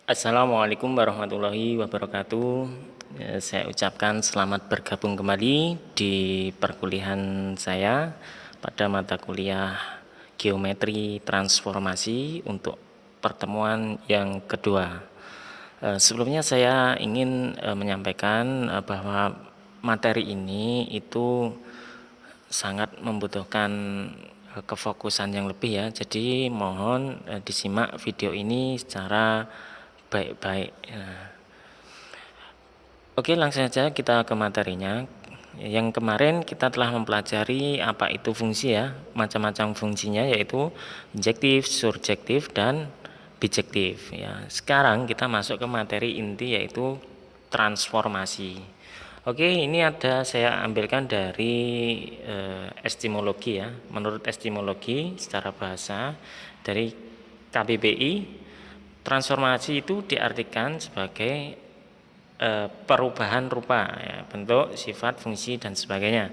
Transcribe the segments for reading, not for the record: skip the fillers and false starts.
Assalamualaikum warahmatullahi wabarakatuh. Saya ucapkan selamat bergabung kembali di perkuliahan saya pada mata kuliah Geometri Transformasi untuk pertemuan yang kedua. Sebelumnya saya ingin menyampaikan bahwa materi ini itu sangat membutuhkan kefokusan yang lebih ya. Jadi mohon disimak video ini secara baik-baik. Oke, langsung saja kita ke materinya. Yang kemarin kita telah mempelajari apa itu fungsi ya, macam-macam fungsinya yaitu injektif, surjektif, dan bijektif ya. Sekarang kita masuk ke materi inti yaitu transformasi. Oke, ini saya ambilkan dari epistemologi ya. Menurut epistemologi secara bahasa dari KBBI, transformasi itu diartikan sebagai perubahan rupa, ya, bentuk, sifat, fungsi, dan sebagainya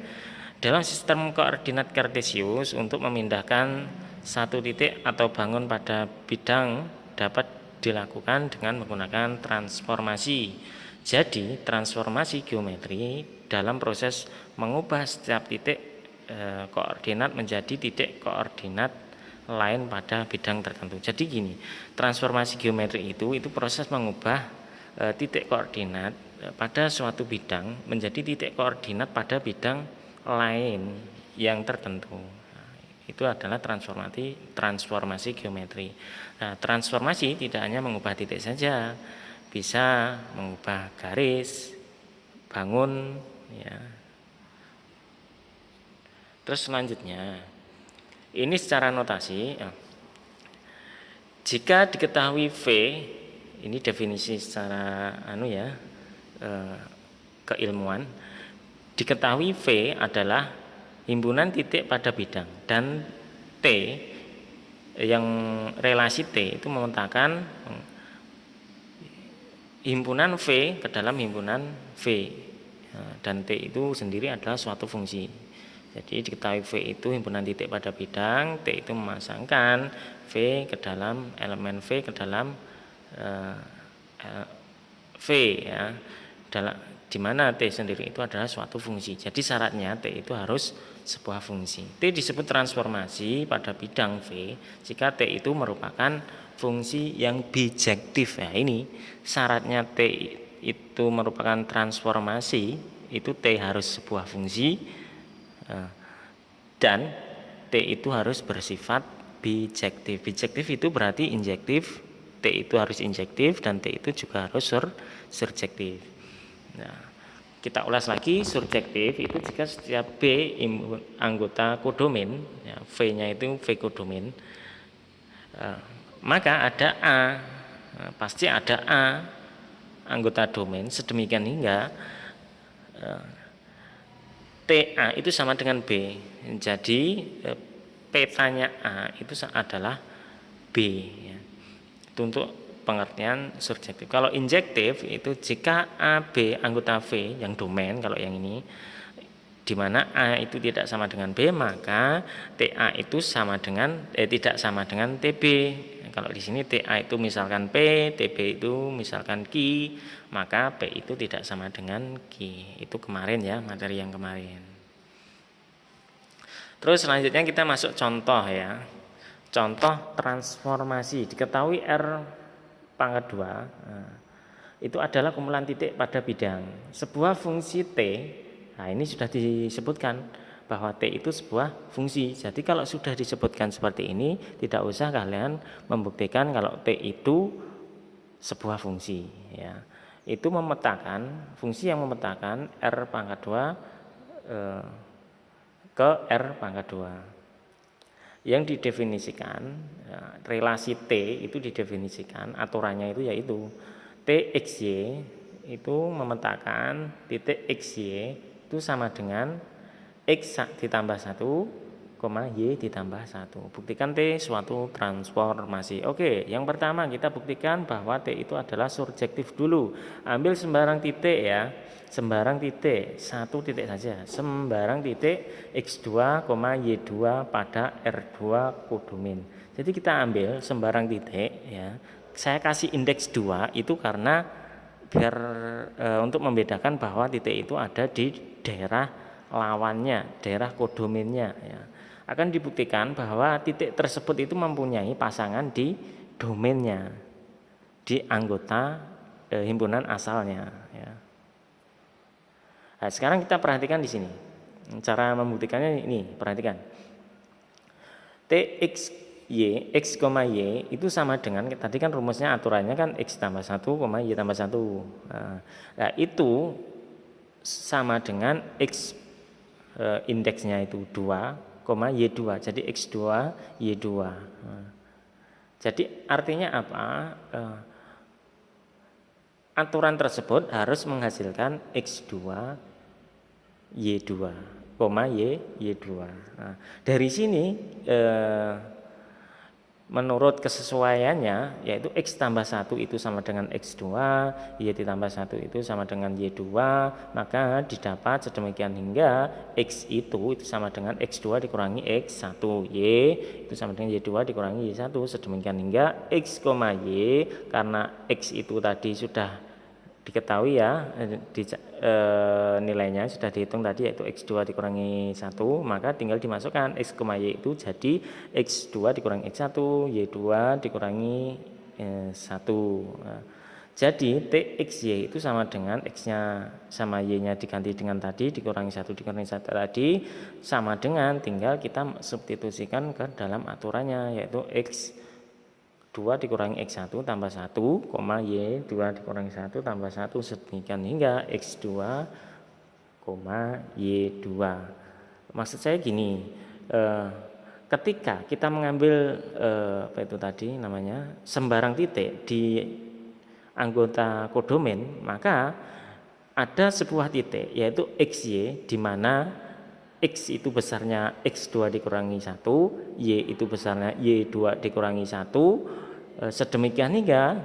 dalam sistem koordinat kartesius. Untuk memindahkan satu titik atau bangun pada bidang dapat dilakukan dengan menggunakan transformasi. Jadi transformasi geometri dalam proses mengubah setiap titik koordinat menjadi titik koordinat lain pada bidang tertentu. Jadi gini, transformasi geometri itu proses mengubah titik koordinat pada suatu bidang menjadi titik koordinat pada bidang lain yang tertentu. Nah, itu adalah transformasi geometri. Nah, transformasi tidak hanya mengubah titik saja, bisa mengubah garis, bangun, ya. Terus selanjutnya, ini secara notasi. Jika diketahui V, ini definisi secara keilmuan, diketahui V adalah himpunan titik pada bidang, dan T yang relasi T itu memetakan himpunan V ke dalam himpunan V, dan T itu sendiri adalah suatu fungsi. Jadi diketahui V itu himpunan titik pada bidang, T itu memasangkan V ke dalam elemen V ke dalam V ya, di mana T sendiri itu adalah suatu fungsi. Jadi syaratnya T itu harus sebuah fungsi. T disebut transformasi pada bidang V jika T itu merupakan fungsi yang bijektif. Ya, ini syaratnya T itu merupakan transformasi, itu T harus sebuah fungsi, dan T itu harus bersifat bijektif. Bijektif itu berarti injektif, T itu harus injektif, dan T itu juga harus surjektif. Nah, kita ulas lagi. Surjektif itu jika setiap B anggota kodomain, ya, V-nya itu V kodomain, maka ada A, pasti ada A anggota domain sedemikian hingga TA itu sama dengan B. Jadi petanya A itu adalah B ya. Itu untuk pengertian surjektif. Kalau injektif itu jika AB anggota V yang domain, kalau yang ini di mana A itu tidak sama dengan B, maka TA itu sama dengan tidak sama dengan TB. Kalau di sini TA itu misalkan P, TB itu misalkan Q, maka P itu tidak sama dengan Q. Itu kemarin ya, materi yang kemarin. Terus selanjutnya kita masuk contoh ya. Contoh transformasi. Diketahui R pangkat 2 itu adalah kumpulan titik pada bidang. Sebuah fungsi T, nah ini sudah disebutkan bahwa T itu sebuah fungsi. Jadi kalau sudah disebutkan seperti ini, tidak usah kalian membuktikan kalau T itu sebuah fungsi ya. Itu memetakan, fungsi yang memetakan R pangkat 2 ke R pangkat 2. Yang didefinisikan, ya, relasi T itu didefinisikan, aturannya itu yaitu TXY itu memetakan titik XY itu sama dengan X ditambah 1, Y ditambah 1. Buktikan T suatu transformasi. Oke, yang pertama kita buktikan bahwa T itu adalah surjektif dulu. Ambil sembarang titik ya, sembarang titik, satu titik saja, sembarang titik X2, Y2 pada R2 kodomain. Jadi kita ambil sembarang titik ya, saya kasih indeks 2 itu karena biar untuk membedakan bahwa titik itu ada di daerah lawannya, daerah kodomennya ya. Akan dibuktikan bahwa titik tersebut itu mempunyai pasangan di domainnya, di anggota himpunan asalnya ya. Nah, sekarang kita perhatikan di sini. Cara membuktikannya ini, perhatikan. Tx y, x, y itu sama dengan, tadi kan rumusnya aturannya kan x tambah 1, y tambah 1. Nah, itu sama dengan x indeksnya itu 2, y2. Jadi x2, y2. Jadi artinya apa? Aturan tersebut harus menghasilkan x2, y2, y2. Nah, dari sini menurut kesesuaiannya yaitu x tambah 1 itu sama dengan x2, y ditambah 1 itu sama dengan y2, maka didapat sedemikian hingga x itu sama dengan x2 dikurangi x1, y itu sama dengan y2 dikurangi y1, sedemikian hingga x, y, karena x itu tadi sudah diketahui ya, nilainya sudah dihitung tadi yaitu x2 dikurangi 1, maka tinggal dimasukkan x, y itu jadi x2 dikurangi x1, y2 dikurangi 1. Nah, jadi txy itu sama dengan x-nya sama y-nya diganti dengan tadi dikurangi 1 dikurangi 1 tadi sama dengan, tinggal kita substitusikan ke dalam aturannya yaitu x 2 dikurangi x1 tambah 1, y2 dikurangi 1 tambah 1, sedemikian hingga x2, y2. Maksud saya gini, ketika kita mengambil apa itu tadi namanya sembarang titik di anggota kodomen, maka ada sebuah titik yaitu xy di mana x itu besarnya x2 dikurangi 1, y itu besarnya y2 dikurangi 1, sedemikian hingga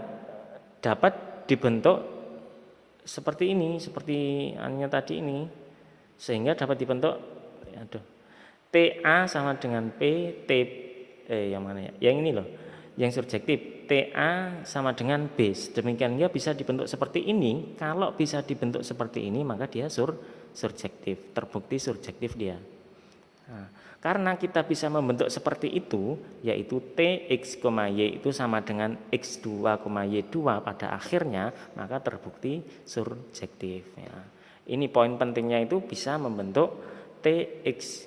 dapat dibentuk seperti ini, seperti annya tadi ini, sehingga dapat dibentuk TA sama dengan P, yang mana ya? Yang ini loh, yang surjektif, TA sama dengan B, demikian hingga bisa dibentuk seperti ini. Kalau bisa dibentuk seperti ini maka dia surjektif, terbukti surjektif dia. Nah, karena kita bisa membentuk seperti itu, yaitu Tx, y itu sama dengan x2, y2 pada akhirnya, maka terbukti surjektif ya. Ini poin pentingnya, itu bisa membentuk Tx,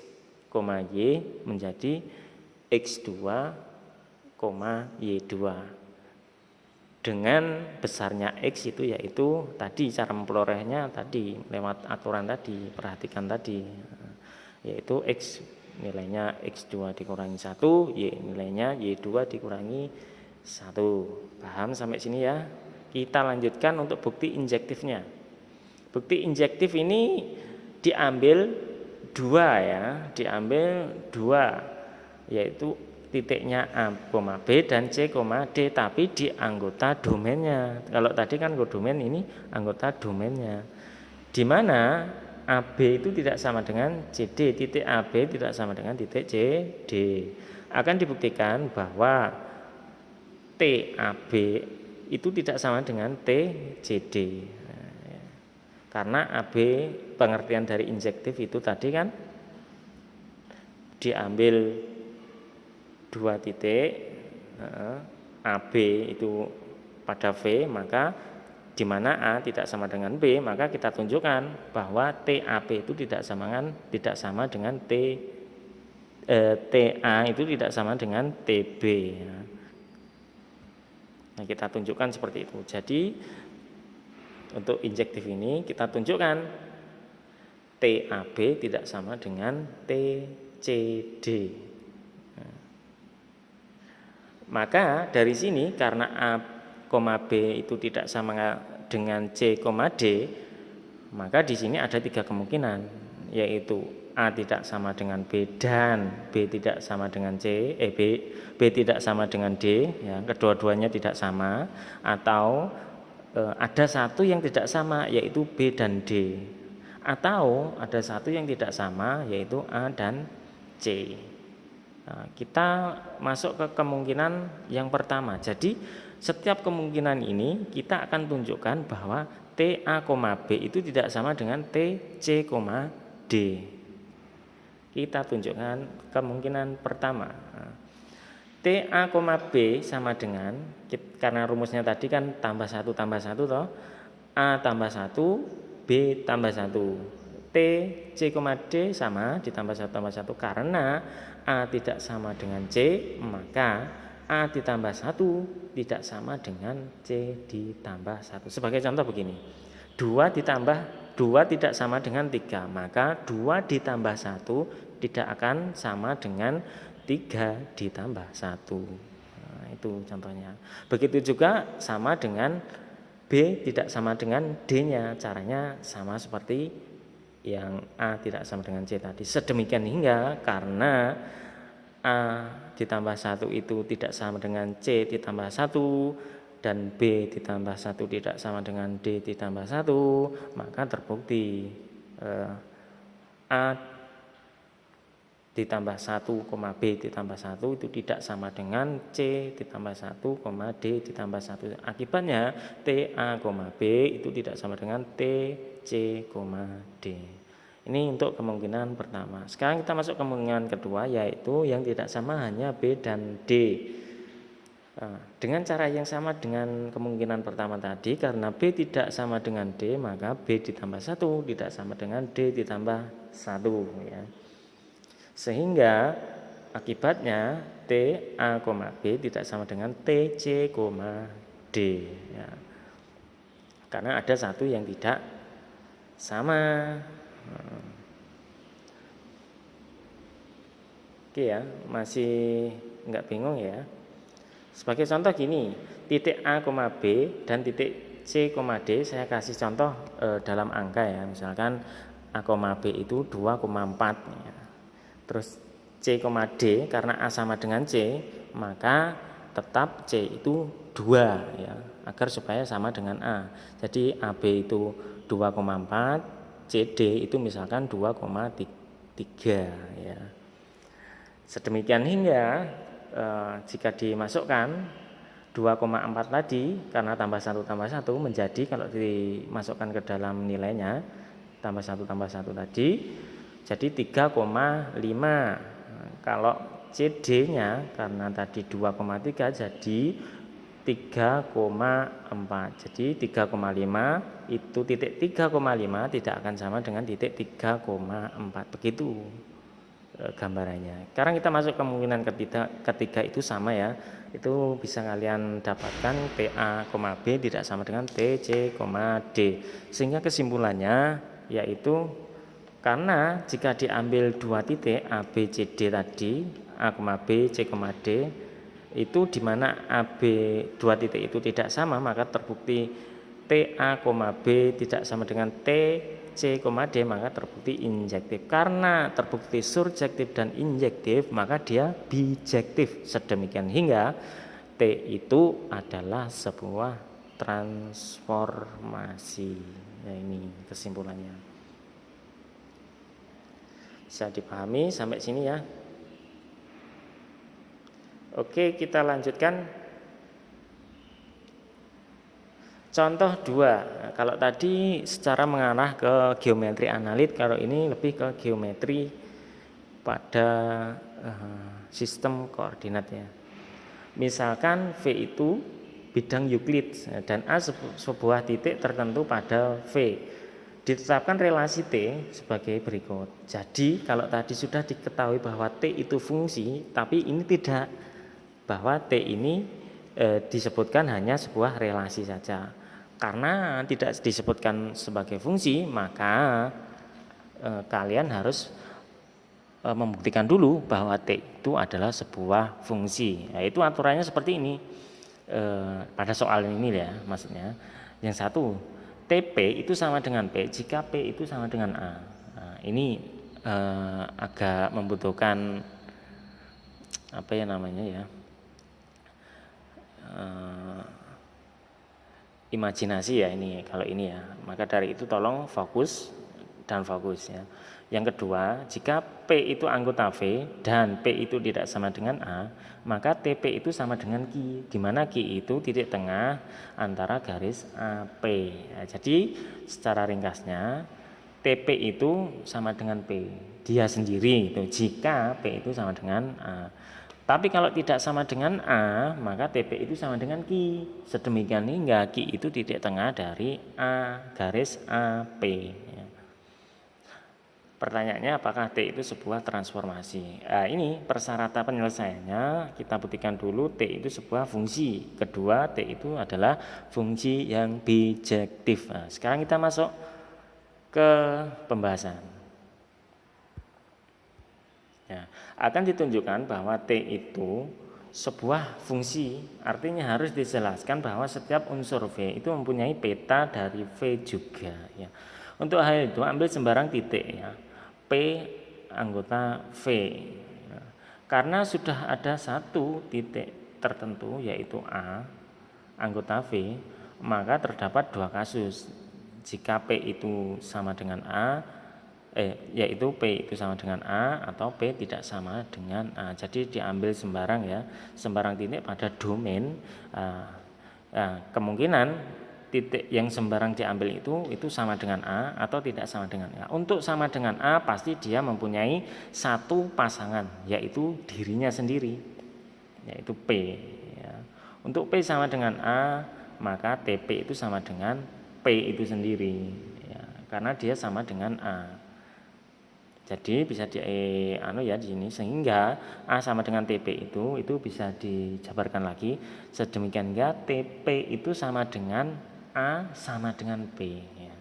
y menjadi x2, y2 dengan besarnya x itu yaitu tadi cara memperolehnya tadi lewat aturan tadi, perhatikan tadi, yaitu x nilainya x2 dikurangi 1, y nilainya y2 dikurangi 1. Paham sampai sini ya? Kita lanjutkan untuk bukti injektifnya. Bukti injektif ini diambil 2 ya, diambil 2 yaitu titiknya A, B dan C, D, tapi di anggota domainnya. Kalau tadi kan kodomen, ini anggota domainnya. Di mana AB itu tidak sama dengan CD, titik AB tidak sama dengan titik CD. Akan dibuktikan bahwa TAB itu tidak sama dengan TCD. Karena AB pengertian dari injektif itu tadi kan diambil 2 titik, AB itu pada V, maka di mana A tidak sama dengan B, maka kita tunjukkan bahwa TAB itu tidak sama dengan TA itu tidak sama dengan TB. Nah, kita tunjukkan seperti itu. Jadi untuk injektif ini kita tunjukkan TAB tidak sama dengan TCD. Maka dari sini karena A, B itu tidak sama dengan C, D, maka di sini ada 3 kemungkinan, yaitu A tidak sama dengan B dan B tidak sama dengan C, B tidak sama dengan D, ya, kedua-duanya tidak sama, atau ada satu yang tidak sama yaitu B dan D, atau ada satu yang tidak sama yaitu A dan C. Nah, kita masuk ke kemungkinan yang pertama. Jadi Setiap kemungkinan ini kita akan tunjukkan bahwa TA, B itu tidak sama dengan TC, D. Kita tunjukkan kemungkinan pertama. TA, B sama dengan, karena rumusnya tadi kan tambah 1 tambah 1 toh, A tambah 1, B tambah 1. T, C, D sama ditambah 1 tambah 1. Karena A tidak sama dengan C, maka A ditambah 1 tidak sama dengan C ditambah 1. Sebagai contoh begini, 2 tidak sama dengan 3, maka 2 ditambah 1 tidak akan sama dengan 3 ditambah 1. Nah, itu contohnya. Begitu juga sama dengan B tidak sama dengan D-nya. Caranya sama seperti yang A tidak sama dengan C tadi. Sedemikian hingga karena A ditambah 1 itu tidak sama dengan C ditambah 1 dan B ditambah 1 tidak sama dengan D ditambah 1, maka terbukti A ditambah 1, B ditambah 1 itu tidak sama dengan C ditambah 1, D ditambah 1. Akibatnya TA, B itu tidak sama dengan T, C, D. Ini untuk kemungkinan pertama. Sekarang kita masuk kemungkinan kedua, yaitu yang tidak sama hanya B dan D. Nah, dengan cara yang sama dengan kemungkinan pertama tadi, karena B tidak sama dengan D, maka B ditambah 1 tidak sama dengan D ditambah 1 ya. Sehingga akibatnya TA, B tidak sama dengan TC, D ya. Karena ada satu yang tidak sama. Oke ya, masih enggak bingung ya. Sebagai contoh gini, titik A, B dan titik C, D saya kasih contoh dalam angka ya. Misalkan A, B itu 2,4 ya. Terus C, D karena A sama dengan C, maka tetap C itu 2 ya, agar supaya sama dengan A. Jadi AB itu 2,4, CD itu misalkan 2,3 ya. Sedemikian hingga jika dimasukkan 2,4 tadi karena tambah 1 menjadi, kalau dimasukkan ke dalam nilainya tambah 1 tadi jadi 3,5. Kalau CD-nya karena tadi 2,3 jadi 3,4. Jadi 3,5 itu titik 3,5 tidak akan sama dengan titik 3,4. Begitu gambarannya. Sekarang kita masuk kemungkinan ketiga itu sama ya. Itu bisa kalian dapatkan TA, B tidak sama dengan TC, D. Sehingga kesimpulannya yaitu karena jika diambil dua titik A, B, C, D tadi, A, B, C, D, itu di mana AB dua titik itu tidak sama, maka terbukti TA, B tidak sama dengan T, C, D, maka terbukti injektif. Karena terbukti surjektif dan injektif, maka dia bijektif. Sedemikian hingga T itu adalah sebuah transformasi. Ya, ini kesimpulannya. Bisa dipahami sampai sini ya. Oke, kita lanjutkan. Contoh 2. Kalau tadi secara mengarah ke geometri analit, kalau ini lebih ke geometri pada sistem koordinat ya. Misalkan V itu bidang Euclid dan A sebuah titik tertentu pada V. Ditetapkan relasi T sebagai berikut. Jadi kalau tadi sudah diketahui bahwa T itu fungsi, tapi ini tidak, bahwa T ini disebutkan hanya sebuah relasi saja. Karena tidak disebutkan sebagai fungsi, maka kalian harus membuktikan dulu bahwa T itu adalah sebuah fungsi. Nah, itu aturannya seperti ini. Pada soal ini ya maksudnya. Yang satu, TP itu sama dengan P jika P itu sama dengan A. Nah, ini agak membutuhkan apa ya namanya ya, imajinasi ya ini kalau ini ya. Maka dari itu tolong fokus dan fokus ya. Yang kedua, jika P itu anggota V dan P itu tidak sama dengan A, maka TP itu sama dengan Q, di mana Q itu titik tengah antara garis AP. Ya, jadi secara ringkasnya TP itu sama dengan P, dia sendiri itu jika P itu sama dengan A. Tapi kalau tidak sama dengan A, maka TP itu sama dengan Q. Sedemikian hingga Q itu titik tengah dari A garis AP. Ya. Pertanyaannya apakah T itu sebuah transformasi? Ini persyaratan penyelesaiannya kita buktikan dulu T itu sebuah fungsi. Kedua, T itu adalah fungsi yang bijektif. Nah, sekarang kita masuk ke pembahasan. Ya, akan ditunjukkan bahwa T itu sebuah fungsi, artinya harus dijelaskan bahwa setiap unsur V itu mempunyai peta dari V juga. Ya. Untuk hal itu ambil sembarang titik ya. P anggota V. Nah, karena sudah ada satu titik tertentu yaitu A anggota V, maka terdapat dua kasus. Jika P itu sama dengan A, yaitu P itu sama dengan A atau P tidak sama dengan A. Jadi diambil sembarang ya, sembarang titik pada domain. Kemungkinan titik yang sembarang diambil itu sama dengan A atau tidak sama dengan A. Untuk sama dengan A pasti dia mempunyai satu pasangan yaitu dirinya sendiri yaitu P ya. Untuk P sama dengan A maka TP itu sama dengan P itu sendiri ya, karena dia sama dengan A. Jadi bisa di sini sehingga A sama dengan TP itu bisa dijabarkan lagi sedemikian hingga TP itu sama dengan A sama dengan P ya.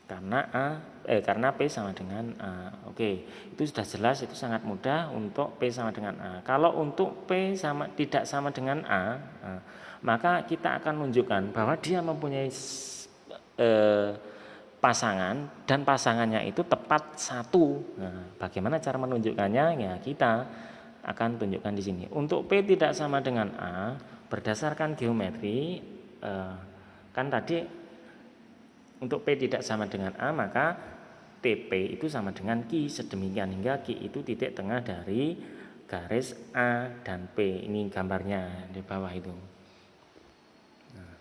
Karena P sama dengan A. Oke, itu sudah jelas, itu sangat mudah untuk P sama dengan A. Kalau untuk P tidak sama dengan A, maka kita akan menunjukkan bahwa dia mempunyai pasangan dan pasangannya itu tepat satu. Nah, bagaimana cara menunjukkannya? Ya, kita akan tunjukkan di sini. Untuk P tidak sama dengan A, berdasarkan geometri kan tadi untuk P tidak sama dengan A maka TP itu sama dengan Q, sedemikian hingga Q itu titik tengah dari garis A dan P. Ini gambarnya di bawah itu. Nah,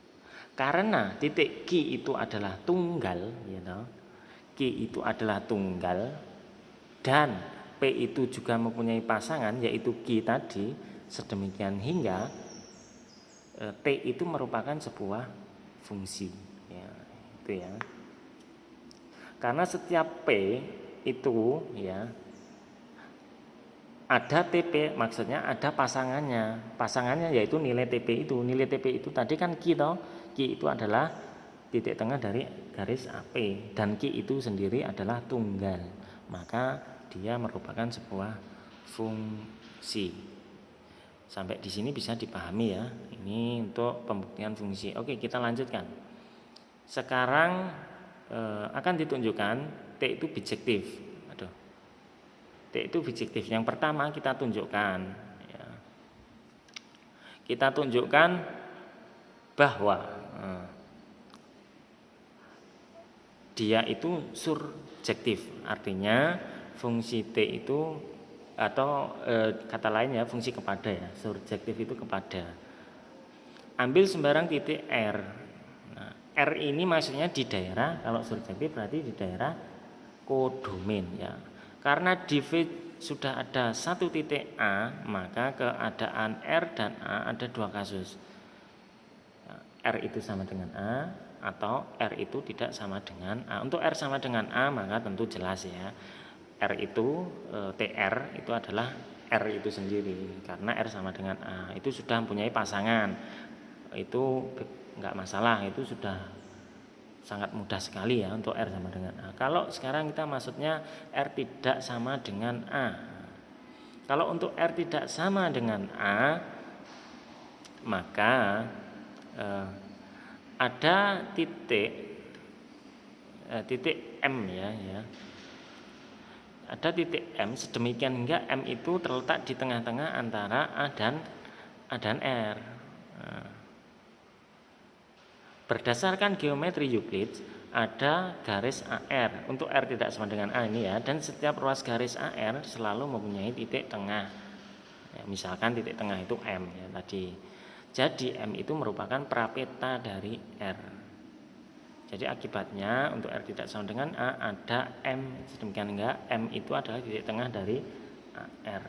karena titik Q itu adalah tunggal, Q itu adalah tunggal dan P itu juga mempunyai pasangan yaitu Q tadi, sedemikian hingga T itu merupakan sebuah fungsi ya, itu ya. Karena setiap P itu ya ada TP, maksudnya ada pasangannya yaitu nilai TP itu. Nilai TP itu tadi kan Q toh. Q itu adalah titik tengah dari garis AP dan Q itu sendiri adalah tunggal. Maka dia merupakan sebuah fungsi. Sampai di sini bisa dipahami ya. Ini untuk pembuktian fungsi. Oke, kita lanjutkan. Sekarang akan ditunjukkan T itu bijektif. T itu bijektif. Yang pertama kita tunjukkan ya. Kita tunjukkan bahwa dia itu surjektif. Artinya fungsi T itu atau kata lain ya fungsi kepada ya, surjektif itu kepada. Ambil sembarang titik R. Nah, R ini maksudnya di daerah, kalau surjektif berarti di daerah kodomain ya. Karena di V sudah ada satu titik A, maka keadaan R dan A ada dua kasus. R itu sama dengan A atau R itu tidak sama dengan A. Untuk R sama dengan A maka tentu jelas ya. R itu TR itu adalah R itu sendiri karena R sama dengan A itu sudah mempunyai pasangan, itu enggak masalah, itu sudah sangat mudah sekali ya untuk R sama dengan A. Kalau sekarang kita maksudnya R tidak sama dengan A. Kalau untuk R tidak sama dengan A maka ada titik M ya. Ada titik M sedemikian hingga M itu terletak di tengah-tengah antara A dan R. Berdasarkan geometri Euclid, ada garis AR. Untuk R tidak sama dengan A ini ya, dan setiap ruas garis AR selalu mempunyai titik tengah. Ya, misalkan titik tengah itu M ya tadi. Jadi M itu merupakan prapeta dari R. Jadi akibatnya untuk R tidak sama dengan A ada M, sedemikian enggak M itu adalah titik tengah dari AR.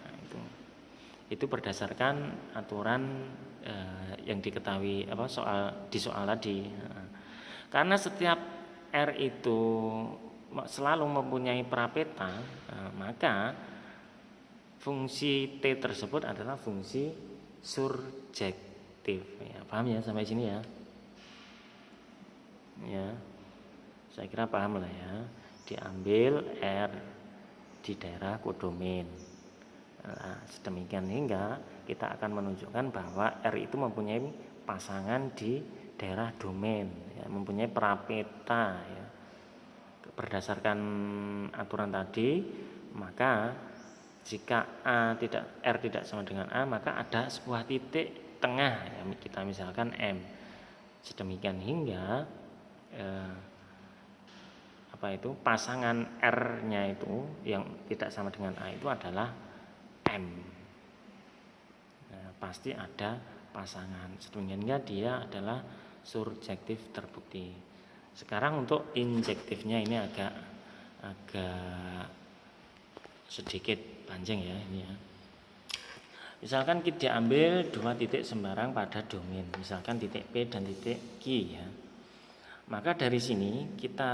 Nah, itu berdasarkan aturan yang diketahui di soal tadi. Karena setiap R itu selalu mempunyai prapeta, maka fungsi T tersebut adalah fungsi surjektif. Ya, paham ya sampai sini ya? Ya, saya kira paham lah ya. Diambil R di daerah kodomain. Nah, sedemikian hingga kita akan menunjukkan bahwa R itu mempunyai pasangan di daerah domain, ya, mempunyai prapeta. Ya. Berdasarkan aturan tadi, maka jika R tidak sama dengan A, maka ada sebuah titik tengah, ya, kita misalkan M. Sedemikian hingga pasangan R-nya itu yang tidak sama dengan A itu adalah M. Nah, pasti ada pasangan. Sedemikiannya dia adalah surjektif terbukti. Sekarang untuk injektifnya ini agak sedikit panjang ya ini ya. Misalkan kita ambil dua titik sembarang pada domain, misalkan titik P dan titik Q ya. Maka dari sini kita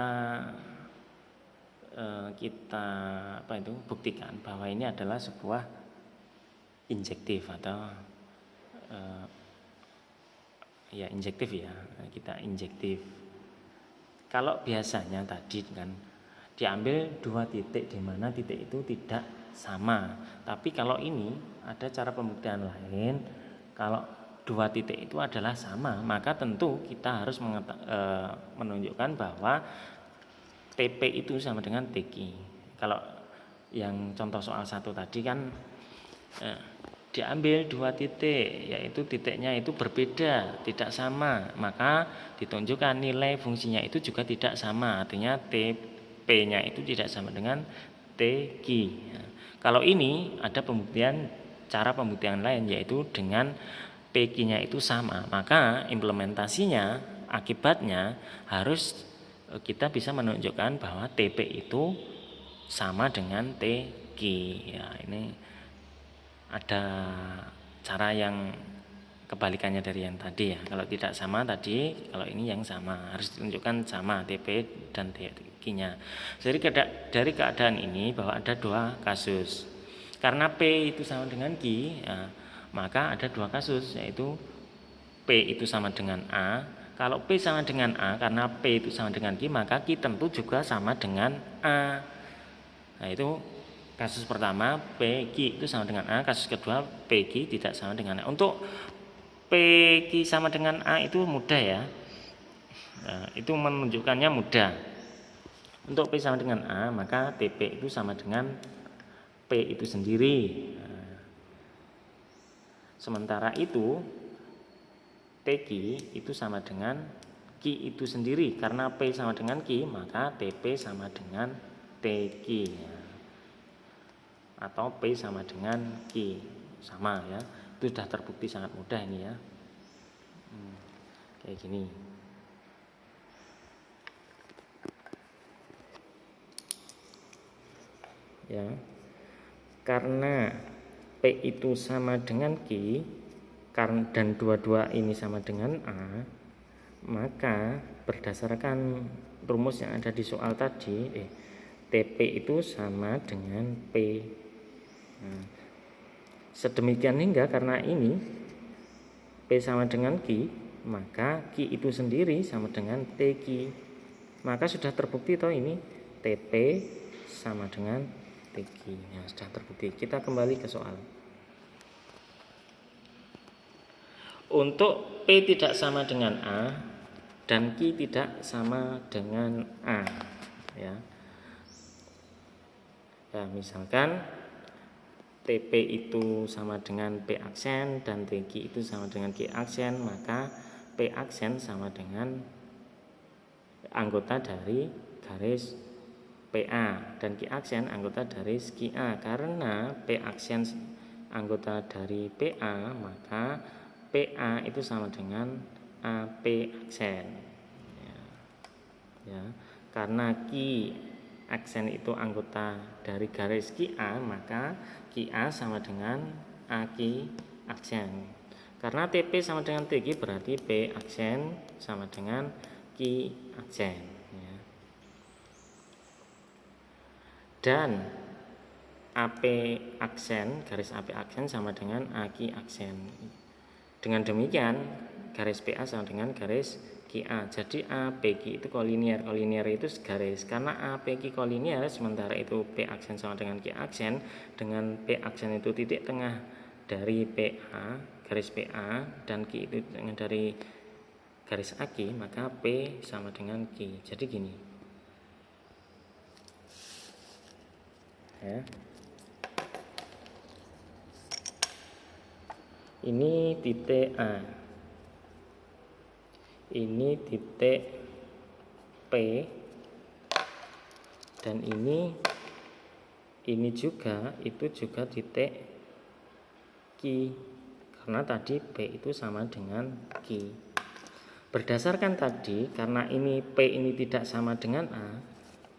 buktikan bahwa ini adalah sebuah injektif atau injektif ya, kita injektif. Kalau biasanya tadi kan diambil dua titik di mana titik itu tidak sama, tapi kalau ini ada cara pembuktian lain. Kalau dua titik itu adalah sama, maka tentu kita harus menunjukkan bahwa TP itu sama dengan TQ. Kalau yang contoh soal 1 tadi kan diambil dua titik, yaitu titiknya itu berbeda, tidak sama, maka ditunjukkan nilai fungsinya itu juga tidak sama, artinya TP-nya itu tidak sama dengan TQ. Nah, kalau ini ada cara pembuktian lain, yaitu dengan PQ-nya itu sama, maka implementasinya akibatnya harus kita bisa menunjukkan bahwa TP itu sama dengan TQ. Ya, ini ada cara yang kebalikannya dari yang tadi ya. Kalau tidak sama tadi, kalau ini yang sama, harus ditunjukkan sama TP dan TQ-nya. Jadi dari keadaan ini bahwa ada dua kasus. Karena P itu sama dengan Q, ya, maka ada dua kasus, yaitu P itu sama dengan A. Kalau P sama dengan A, karena P itu sama dengan Q, maka Q tentu juga sama dengan A. Nah, itu kasus pertama, PQ itu sama dengan A. Kasus kedua, PQ tidak sama dengan A. Untuk PQ sama dengan A itu mudah ya. Nah, itu menunjukkannya mudah. Untuk P sama dengan A, maka TP itu sama dengan P itu sendiri. Nah, sementara itu TQ itu sama dengan Q itu sendiri. Karena P sama dengan Q, maka TP sama dengan TQ ya. Atau P sama dengan Q, sama ya. Itu sudah terbukti sangat mudah ini ya. Kayak gini ya. Karena P itu sama dengan Q dan dua-dua ini sama dengan A, maka berdasarkan rumus yang ada di soal tadi, TP itu sama dengan P. Nah, sedemikian hingga karena ini P sama dengan Q, maka Q itu sendiri sama dengan TQ. Maka sudah terbukti toh ini TP sama dengan TQ. Ya, sudah terbukti. Kita kembali ke soal. Untuk P tidak sama dengan A dan Q tidak sama dengan A ya. Ya, misalkan TP itu sama dengan P aksen dan TQ itu sama dengan Q aksen, maka P aksen sama dengan anggota dari garis PA dan Q aksen anggota dari QA. Karena P aksen anggota dari PA, maka PA itu sama dengan AP aksen. Ya. Karena Q aksen itu anggota dari garis QA, maka QA sama dengan AQ aksen. Karena TP sama dengan TQ, berarti P aksen sama dengan Q aksen. Dan AP aksen, garis AP aksen sama dengan AQ aksen. Dengan demikian garis PA sama dengan garis QA. Jadi APQ itu kolinier. Kolinier itu segaris. Karena APQ kolinier, sementara itu P aksen sama dengan Q aksen, dengan P aksen itu titik tengah dari PA, garis PA, dan Q itu dengan dari garis AQ, maka P sama dengan Q. Jadi gini. Ya. Ini titik A, ini titik P, dan ini juga, itu juga titik Q, karena tadi P itu sama dengan Q. Berdasarkan tadi, karena ini P ini tidak sama dengan A,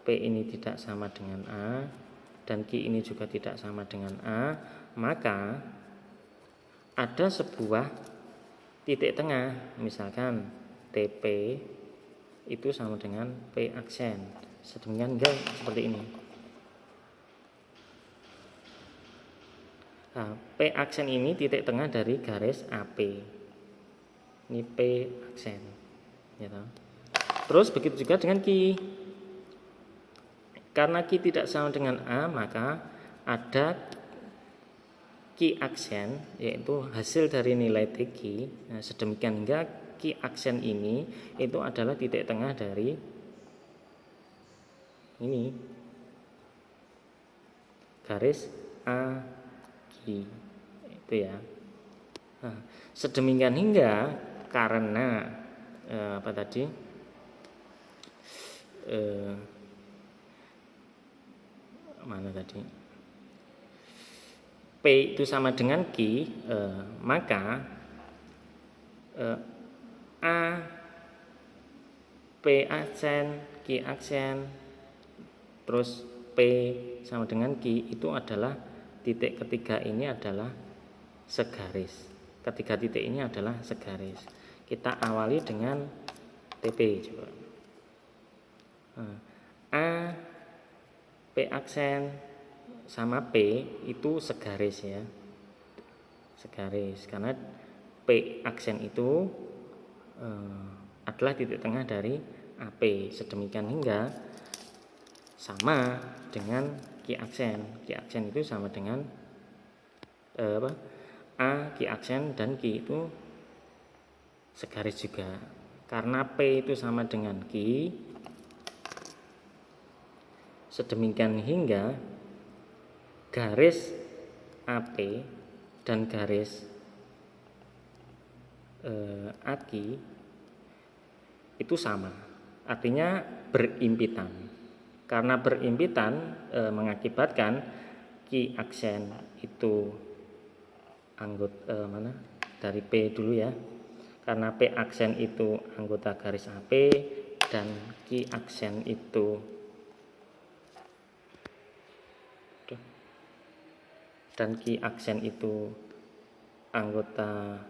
P ini tidak sama dengan A, dan Q ini juga tidak sama dengan A, maka ada sebuah titik tengah, misalkan TP itu sama dengan P aksen. Sedemikian enggak seperti ini. Nah, P aksen ini titik tengah dari garis AP. Ini P aksen. Ya, terus begitu juga dengan Q. Karena Q tidak sama dengan A, maka ada Q aksen, yaitu hasil dari nilai TQ. Nah, sedemikian hingga Q aksen ini itu adalah titik tengah dari ini garis AQ itu ya. Nah, sedemikian hingga karena apa tadi? Mana tadi? P itu sama dengan Q, maka A, P aksen, Q aksen, terus P sama dengan Q itu adalah titik ketiga ini adalah segaris. Ketiga titik ini adalah segaris. Kita awali dengan TP coba. A, P aksen sama P itu segaris ya, segaris, karena P aksen itu adalah titik tengah dari AP. Sedemikian hingga sama dengan Q aksen. Q aksen itu sama dengan A, Q aksen, dan Q itu segaris juga. Karena P itu sama dengan Q, sedemikian hingga garis AP dan garis AQ itu sama, artinya berimpitan. Karena berimpitan mengakibatkan Q aksen itu anggota dari P dulu ya. Karena P aksen itu anggota garis AP dan Q aksen itu anggota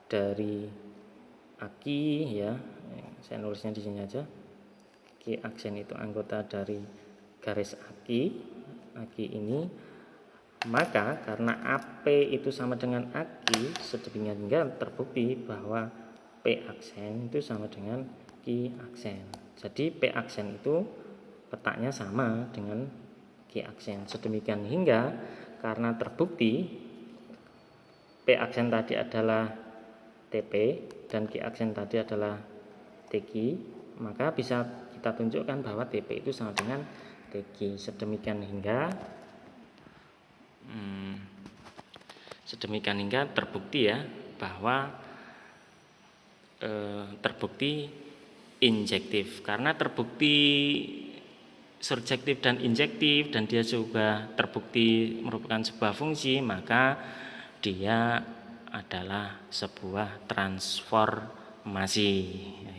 dari AQ ya. Saya nulisnya di sini aja. Q aksen itu anggota dari garis AQ ini, maka karena AP itu sama dengan AQ, sedemikian hingga terbukti bahwa P aksen itu sama dengan Q aksen. Jadi P aksen itu letaknya sama dengan Q aksen. Sedemikian hingga karena terbukti P aksen tadi adalah TP dan Q aksen tadi adalah TQ, maka bisa kita tunjukkan bahwa TP itu sama dengan TQ. Sedemikian hingga terbukti ya, bahwa terbukti injektif. Karena terbukti surjektif dan injektif dan dia juga terbukti merupakan sebuah fungsi, maka dia adalah sebuah transformasi.